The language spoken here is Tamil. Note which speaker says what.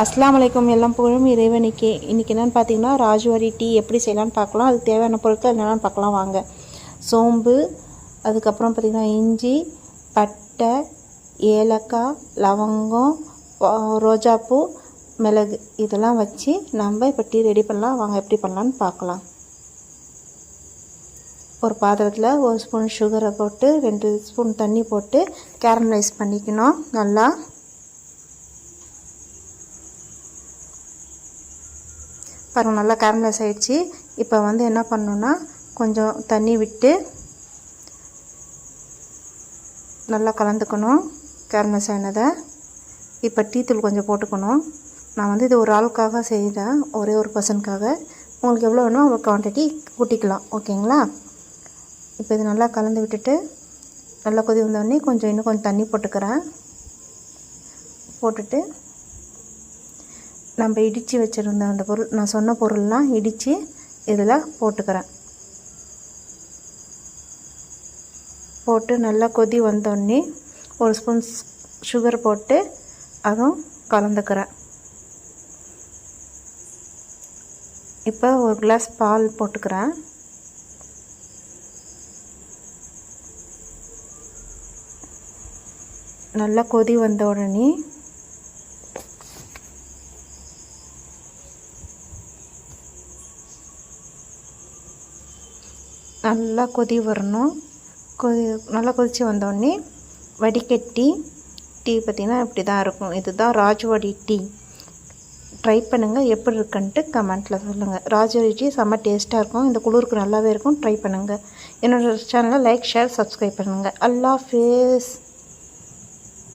Speaker 1: அஸ்ஸலாமு அலைக்கும். எல்லாம் புகழும் இறைவனுக்கே. இன்றைக்கி என்னென்னு பார்த்தீங்கன்னா ராஜ்வாடி டீ எப்படி செய்யலான்னு பார்க்கலாம். அதுக்கு தேவையான பொருட்கள் என்னென்னு பார்க்கலாம் வாங்க. சோம்பு, அதுக்கப்புறம் பார்த்திங்கன்னா இஞ்சி, பட்டை, ஏலக்காய், லவங்கம், ரோஜாப்பூ, மிளகு இதெல்லாம் வச்சு நம்ம இப்போ டீ ரெடி பண்ணலாம். வாங்க எப்படி பண்ணலான்னு பார்க்கலாம். ஒரு பாத்திரத்தில் 1 ஸ்பூன் சுகரை போட்டு 2 ஸ்பூன் தண்ணி போட்டு கேரமலைஸ் பண்ணிக்கணும். நல்லா பாருங்கள், நல்லா கேரமலைஸ் ஆகிடுச்சு. இப்போ என்ன பண்ணணுன்னா கொஞ்சம் தண்ணி விட்டு நல்லா கலந்துக்கணும் கேரமலைஸ் ஆனதை. இப்போ டீ தூள் கொஞ்சம் போட்டுக்கணும். நான் இது ஒரு ஆளுக்காக செய்கிறேன், ஒரே ஒரு பர்சனுக்காக. உங்களுக்கு எவ்வளோ வேணும் அவ்வளோ குவான்டிட்டி கூட்டிக்கலாம், ஓகேங்களா? இப்போ இது நல்லா கலந்து விட்டுட்டு நல்லா கொதி வந்தோடனே இன்னும் கொஞ்சம் தண்ணி போட்டுக்கிறேன். போட்டுட்டு நம்ம இடித்து வச்சுருந்த அந்த பொருள், நான் சொன்ன பொருள்லாம் இடித்து இதில் போட்டுக்கிறேன். போட்டு நல்லா கொதி வந்தோடனே 1 ஸ்பூன் சுகர் போட்டு அதுவும் கலந்துக்கிறேன். இப்போ 1 கிளாஸ் பால் போட்டுக்கிறேன். நல்லா கொதி வந்த உடனே நல்லா கொதி வரணும். நல்லா கொதித்து வந்தோடனே வடிகட்டி டீ பார்த்திங்கன்னா இப்படி தான் இருக்கும். இதுதான் ராஜ்வாடி டீ. ட்ரை பண்ணுங்கள், எப்படி இருக்குன்ட்டு கமெண்ட்டில் சொல்லுங்கள். ராஜ்வாடி டீ செம்ம டேஸ்ட்டாக இருக்கும். இந்த குளிருக்கு நல்லாவே இருக்கும். ட்ரை பண்ணுங்கள். என்னோடய சேனலை லைக், ஷேர், சப்ஸ்கிரைப் பண்ணுங்கள். அல்லாஹ் ஹாஃபிஸ்.